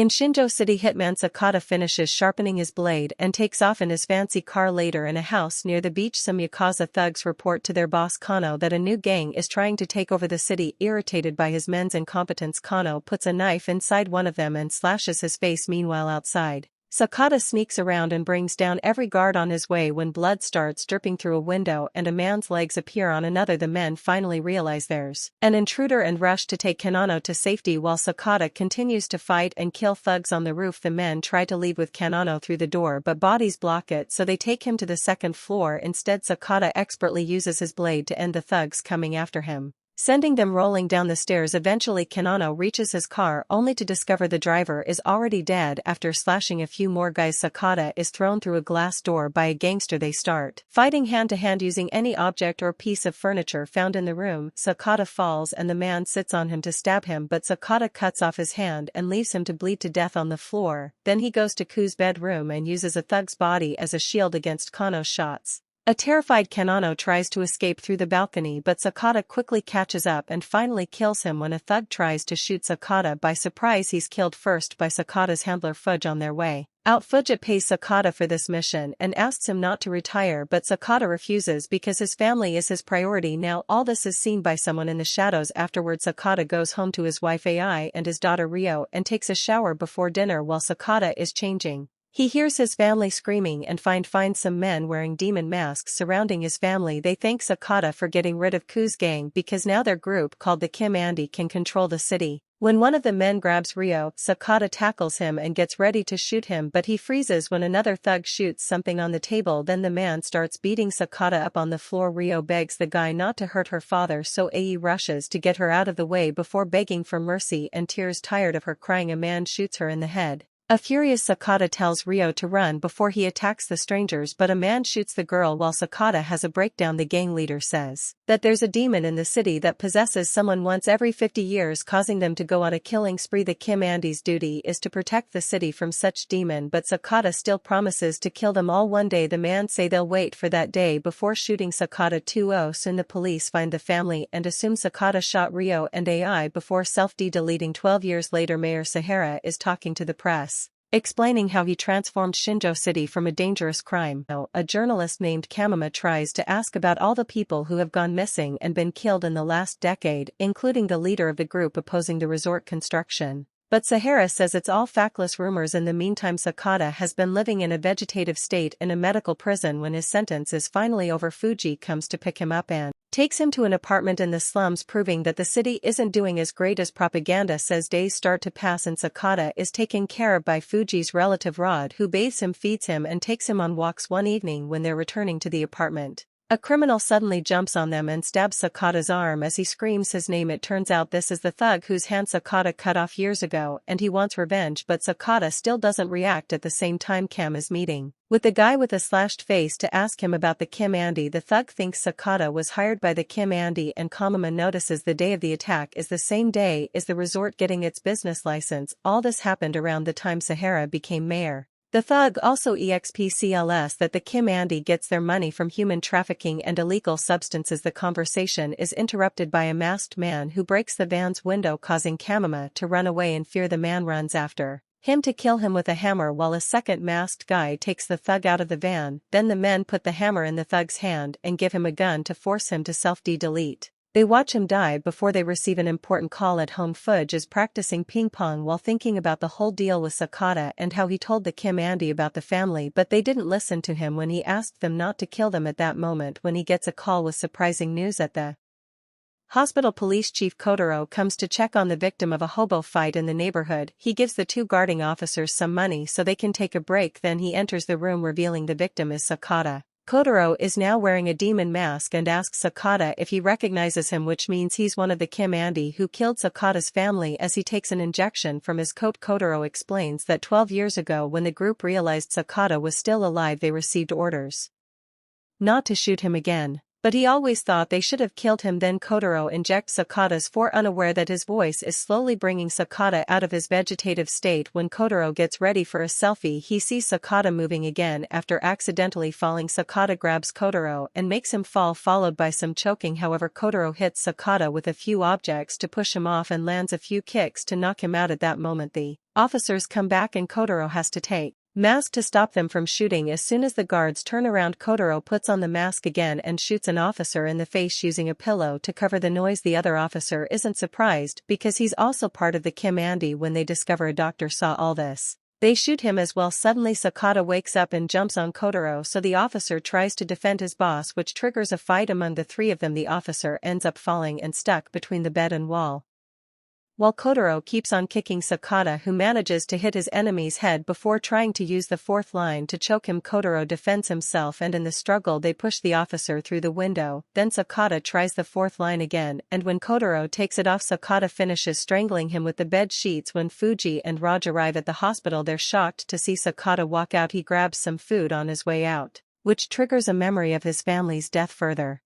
In Shinjo City, Hitman Sakata finishes sharpening his blade and takes off in his fancy car. Later, in a house near the beach, some Yakuza thugs report to their boss Kano that a new gang is trying to take over the city. Irritated by his men's incompetence, Kano puts a knife inside one of them and slashes his face. Meanwhile, outside, Sakata sneaks around and brings down every guard on his way when blood starts dripping through a window and a man's legs appear on another. The men finally realize there's an intruder and rush to take Kanano to safety while Sakata continues to fight and kill thugs on the roof. The men try to leave with Kanano through the door, but bodies block it, so they take him to the second floor. Instead, Sakata expertly uses his blade to end the thugs coming after him, sending them rolling down the stairs. Eventually, Kanano reaches his car only to discover the driver is already dead. After slashing a few more guys, Sakata is thrown through a glass door by a gangster. They start fighting hand-to-hand using any object or piece of furniture found in the room. Sakata falls and the man sits on him to stab him, but Sakata cuts off his hand and leaves him to bleed to death on the floor. Then he goes to Ku's bedroom and uses a thug's body as a shield against Kano's shots. A terrified Kanano tries to escape through the balcony, but Sakata quickly catches up and finally kills him. When a thug tries to shoot Sakata by surprise, he's killed first by Sakata's handler Fudge. On their way out, Fudge pays Sakata for this mission and asks him not to retire, but Sakata refuses because his family is his priority now. All this is seen by someone in the shadows. Afterward, Sakata goes home to his wife Ai and his daughter Rio and takes a shower before dinner. While Sakata is changing, he hears his family screaming and finds some men wearing demon masks surrounding his family. They thank Sakata for getting rid of Ku's gang because now their group, called the Kim Andy, can control the city. When one of the men grabs Rio, Sakata tackles him and gets ready to shoot him, but he freezes when another thug shoots something on the table. Then the man starts beating Sakata up on the floor. Rio begs the guy not to hurt her father, so Ai rushes to get her out of the way before begging for mercy and tears. Tired of her crying, a man shoots her in the head. A furious Sakata tells Rio to run before he attacks the strangers, but a man shoots the girl while Sakata has a breakdown. The gang leader says that there's a demon in the city that possesses someone once every 50 years, causing them to go on a killing spree. The Kim Andy's duty is to protect the city from such demon, but Sakata still promises to kill them all one day. The man say they'll wait for that day before shooting Sakata 2-0. Soon the police find the family and assume Sakata shot Rio and Ai before self-deleting. 12 years later, Mayor Sahara is talking to the press, explaining how he transformed Shinjo City from a dangerous crime. A journalist named Kamima tries to ask about all the people who have gone missing and been killed in the last decade, including the leader of the group opposing the resort construction. But Sahara says it's all factless rumors. In the meantime, Sakata has been living in a vegetative state in a medical prison. When his sentence is finally over, Fuji comes to pick him up and takes him to an apartment in the slums, proving that the city isn't doing as great as propaganda says. Days start to pass and Sakata is taken care of by Fuji's relative Rod, who bathes him, feeds him and takes him on walks. One evening when they're returning to the apartment, a criminal suddenly jumps on them and stabs Sakata's arm as he screams his name. It turns out this is the thug whose hand Sakata cut off years ago, and he wants revenge, but Sakata still doesn't react. At the same time, Cam is meeting with the guy with a slashed face to ask him about the Kim Andy. The thug thinks Sakata was hired by the Kim Andy, and Kamima notices the day of the attack is the same day as the resort getting its business license. All this happened around the time Sahara became mayor. The thug also expects that the Kim Andy gets their money from human trafficking and illegal substances. The conversation is interrupted by a masked man who breaks the van's window, causing Kamima to run away in fear. The man runs after him to kill him with a hammer, while a second masked guy takes the thug out of the van. Then the men put the hammer in the thug's hand and give him a gun to force him to self-delete. They watch him die before they receive an important call at home. Fudge is practicing ping pong while thinking about the whole deal with Sakata and how he told the Kim Andy about the family, but they didn't listen to him when he asked them not to kill them. At that moment, when he gets a call with surprising news at the hospital, police chief Kotaro comes to check on the victim of a hobo fight in the neighborhood. He gives the two guarding officers some money so they can take a break. Then he enters the room, revealing the victim is Sakata. Kotaro is now wearing a demon mask and asks Sakata if he recognizes him, which means he's one of the Kim Andy who killed Sakata's family. As he takes an injection from his coat, Kotaro explains that 12 years ago, when the group realized Sakata was still alive, they received orders not to shoot him again. But he always thought they should have killed him. Then Kotaro injects Sakata's fore, unaware that his voice is slowly bringing Sakata out of his vegetative state. When Kotaro gets ready for a selfie, he sees Sakata moving again. After accidentally falling, Sakata grabs Kotaro and makes him fall, followed by some choking. However, Kotaro hits Sakata with a few objects to push him off and lands a few kicks to knock him out. At that moment, the Officers come back and Kotaro has to take mask to stop them from shooting. As soon as the guards turn around, Kotaro puts on the mask again and shoots an officer in the face using a pillow to cover the noise. The other officer isn't surprised because he's also part of the Kim Andy. When they discover a doctor saw all this, they shoot him as well. Suddenly Sakata wakes up and jumps on Kotaro, so the officer tries to defend his boss, which triggers a fight among the three of them. The officer ends up falling and stuck between the bed and wall, while Kotaro keeps on kicking Sakata, who manages to hit his enemy's head before trying to use the fourth line to choke him. Kotaro defends himself, and in the struggle they push the officer through the window. Then Sakata tries the fourth line again, and when Kotaro takes it off, Sakata finishes strangling him with the bed sheets. When Fuji and Raj arrive at the hospital, they're shocked to see Sakata walk out. He grabs some food on his way out, which triggers a memory of his family's death further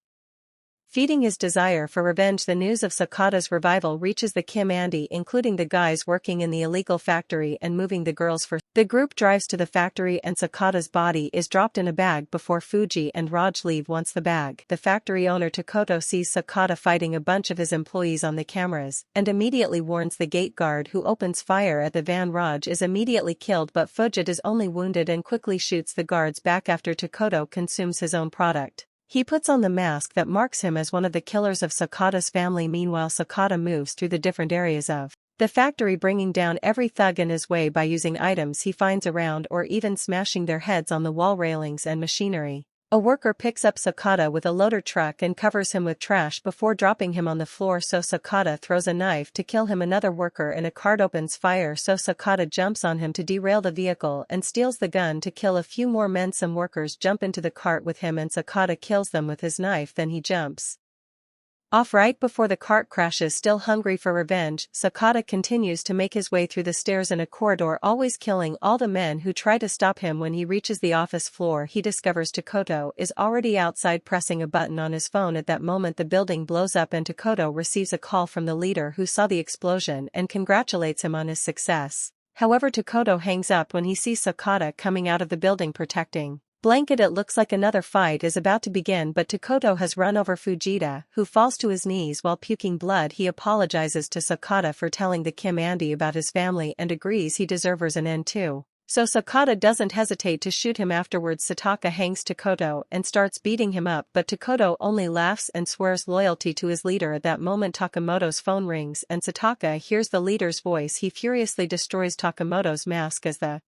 feeding his desire for revenge. The news of Sakata's revival reaches the Kim Andy, including the guys working in the illegal factory and moving the girls for. The group drives to the factory and Sakata's body is dropped in a bag before Fuji and Raj leave. Once the factory owner Takoto sees Sakata fighting a bunch of his employees on the cameras and immediately warns the gate guard, who opens fire at the van. Raj is immediately killed, but Fujit is only wounded and quickly shoots the guards back after Takoto consumes his own product. He puts on the mask that marks him as one of the killers of Sakata's family. Meanwhile, Sakata moves through the different areas of the factory, bringing down every thug in his way by using items he finds around or even smashing their heads on the wall railings and machinery. A worker picks up Sakata with a loader truck and covers him with trash before dropping him on the floor, so Sakata throws a knife to kill him. Another worker in a cart opens fire, so Sakata jumps on him to derail the vehicle and steals the gun to kill a few more men. Some workers jump into the cart with him and Sakata kills them with his knife. Then he jumps off right before the cart crashes. Still hungry for revenge, Sakata continues to make his way through the stairs in a corridor, always killing all the men who try to stop him. When he reaches the office floor, he discovers Takoto is already outside pressing a button on his phone. At that moment the building blows up and Takoto receives a call from the leader, who saw the explosion and congratulates him on his success. However, Takoto hangs up when he sees Sakata coming out of the building protecting blanket. It looks like another fight is about to begin, but Takoto has run over Fujita, who falls to his knees while puking blood. He apologizes to Sakata for telling the Kim Andy about his family and agrees he deserves an end too. So Sakata doesn't hesitate to shoot him. Afterwards Sataka hangs Takoto and starts beating him up, but Takoto only laughs and swears loyalty to his leader. At that moment Takamoto's phone rings and Sataka hears the leader's voice. He furiously destroys Takamoto's mask as the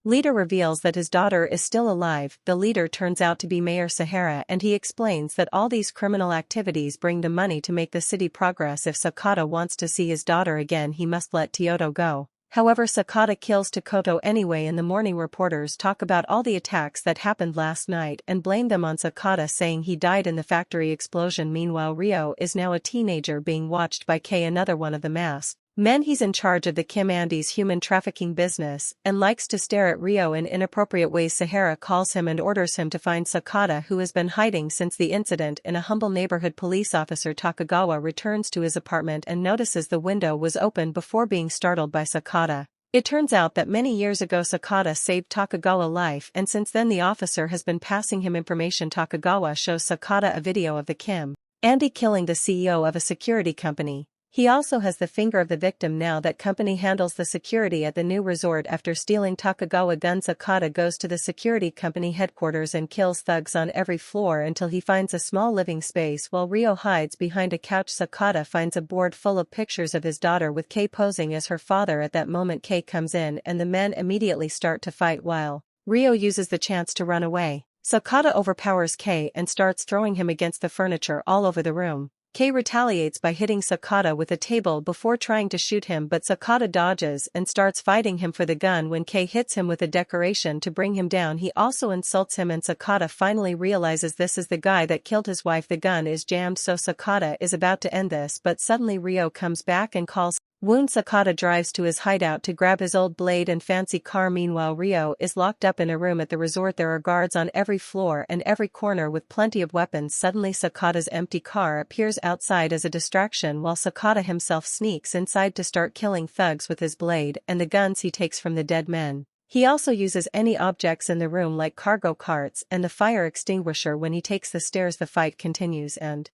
leader reveals that his daughter is still alive. The leader turns out to be Mayor Sahara, and he explains that all these criminal activities bring the money to make the city progress. If Sakata wants to see his daughter again, he must let Kyoto go. However, Sakata kills Takoto anyway. In the morning, reporters talk about all the attacks that happened last night and blame them on Sakata, saying he died in the factory explosion. Meanwhile, Ryo is now a teenager being watched by Kei, another one of the masked men. He's in charge of the Kim Andy's human trafficking business and likes to stare at Ryo in inappropriate ways. Sahara calls him and orders him to find Sakata, who has been hiding since the incident in a humble neighborhood. Police officer Takagawa returns to his apartment and notices the window was open before being startled by Sakata. It turns out that many years ago Sakata saved Takagawa's life, and since then the officer has been passing him information. Takagawa shows Sakata a video of the Kim Andy killing the CEO of a security company. He also has the finger of the victim now. That company handles the security at the new resort. After stealing Takagawa gun, Sakata goes to the security company headquarters and kills thugs on every floor until he finds a small living space. While Ryo hides behind a couch, Sakata finds a board full of pictures of his daughter with Kei posing as her father. At that moment Kei comes in and the men immediately start to fight while Ryo uses the chance to run away. Sakata overpowers Kei and starts throwing him against the furniture all over the room. Kei retaliates by hitting Sakata with a table before trying to shoot him, but Sakata dodges and starts fighting him for the gun. When Kei hits him with a decoration to bring him down, he also insults him and Sakata finally realizes this is the guy that killed his wife. The gun is jammed, so Sakata is about to end this, but suddenly Ryo comes back and calls wound. Sakata drives to his hideout to grab his old blade and fancy car. Meanwhile, Ryo is locked up in a room at the resort. There are guards on every floor and every corner with plenty of weapons. Suddenly Sakata's empty car appears outside as a distraction, while Sakata himself sneaks inside to start killing thugs with his blade and the guns he takes from the dead men. He also uses any objects in the room like cargo carts and the fire extinguisher. When he takes the stairs, the fight continues and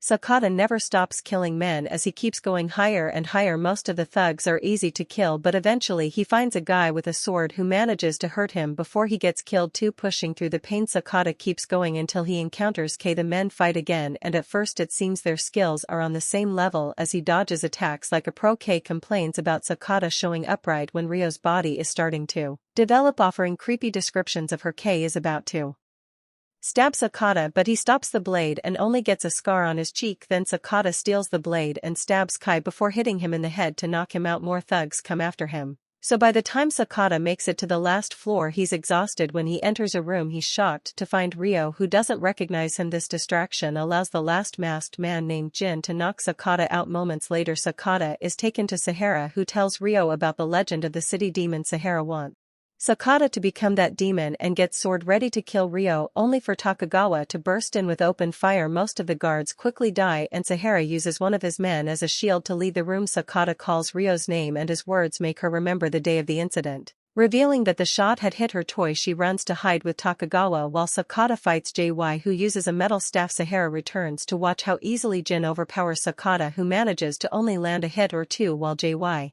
Sakata never stops killing men as he keeps going higher and higher. Most of the thugs are easy to kill, but eventually he finds a guy with a sword who manages to hurt him before he gets killed too. Pushing through the pain, Sakata keeps going until he encounters K. The men fight again, and at first it seems their skills are on the same level as he dodges attacks like a pro. K complains about Sakata showing upright when Ryo's body is starting to develop, offering creepy descriptions of her. K is about to stab Sakata, but he stops the blade and only gets a scar on his cheek. Then Sakata steals the blade and stabs Kai before hitting him in the head to knock him out. More thugs come after him. So by the time Sakata makes it to the last floor, he's exhausted. When he enters a room, he's shocked to find Ryo, who doesn't recognize him. This distraction allows the last masked man named Jin to knock Sakata out. Moments later, Sakata is taken to Sahara, who tells Ryo about the legend of the city demon. Sahara wants Sakata to become that demon and gets sword ready to kill Ryo, only for Takagawa to burst in with open fire. Most of the guards quickly die and Sahara uses one of his men as a shield to leave the room. Sakata calls Ryo's name and his words make her remember the day of the incident. Revealing that the shot had hit her toy, she runs to hide with Takagawa while Sakata fights JY, who uses a metal staff. Sahara returns to watch how easily Jin overpowers Sakata, who manages to only land a hit or two while JY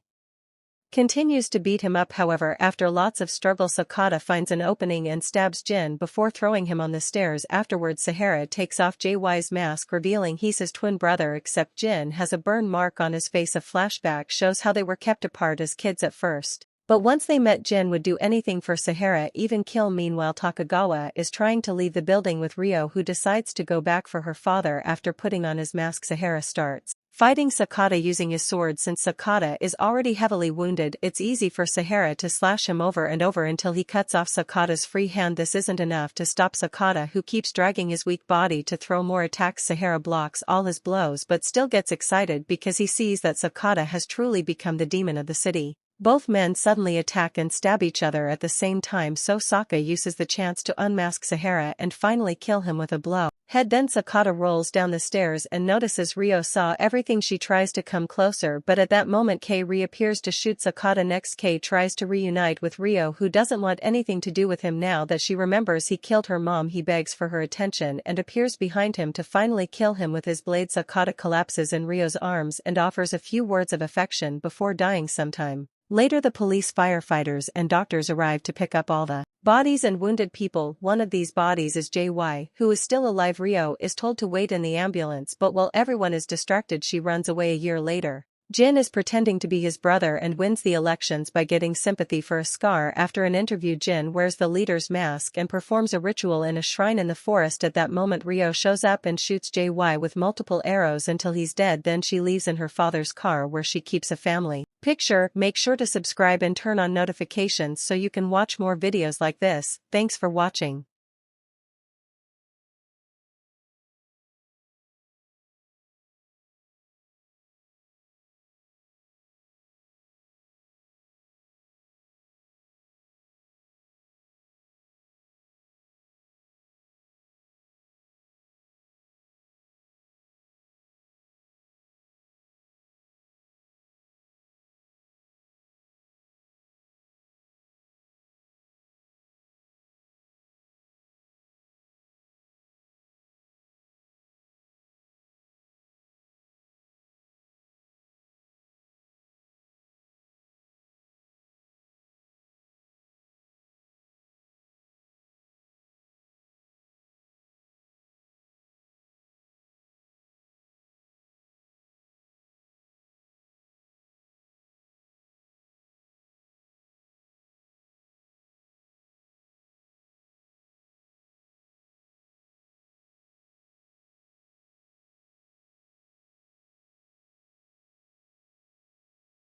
continues to beat him up. However, after lots of struggle, Sakata finds an opening and stabs Jin before throwing him on the stairs. Afterwards, Sahara takes off JY's mask, revealing he's his twin brother, except Jin has a burn mark on his face. A flashback shows how they were kept apart as kids at first, but once they met, Jin would do anything for Sahara, even kill. Meanwhile, Takagawa is trying to leave the building with Ryo, who decides to go back for her father. After putting on his mask, Sahara starts fighting Sakata using his sword. Since Sakata is already heavily wounded, it's easy for Sahara to slash him over and over until he cuts off Sakata's free hand. This isn't enough to stop Sakata, who keeps dragging his weak body to throw more attacks. Sahara blocks all his blows but still gets excited because he sees that Sakata has truly become the demon of the city. Both men suddenly attack and stab each other at the same time, so Saka uses the chance to unmask Sahara and finally kill him with a blow. Then Sakata rolls down the stairs and notices Ryo saw everything. She tries to come closer, but at that moment K reappears to shoot Sakata. Next, K tries to reunite with Ryo, who doesn't want anything to do with him now that she remembers he killed her mom. He begs for her attention and appears behind him to finally kill him with his blade. Sakata collapses in Ryo's arms and offers a few words of affection before dying sometime later. The police, firefighters, and doctors arrive to pick up all the bodies and wounded people. One of these bodies is JY, who is still alive. Ryo is told to wait in the ambulance, but while everyone is distracted, she runs away. A year later, Jin is pretending to be his brother and wins the elections by getting sympathy for a scar. After an interview, Jin wears the leader's mask and performs a ritual in a shrine in the forest. At that moment, Ryo shows up and shoots JY with multiple arrows until he's dead. Then she leaves in her father's car where she keeps a family picture. Make sure to subscribe and turn on notifications so you can watch more videos like this. Thanks for watching.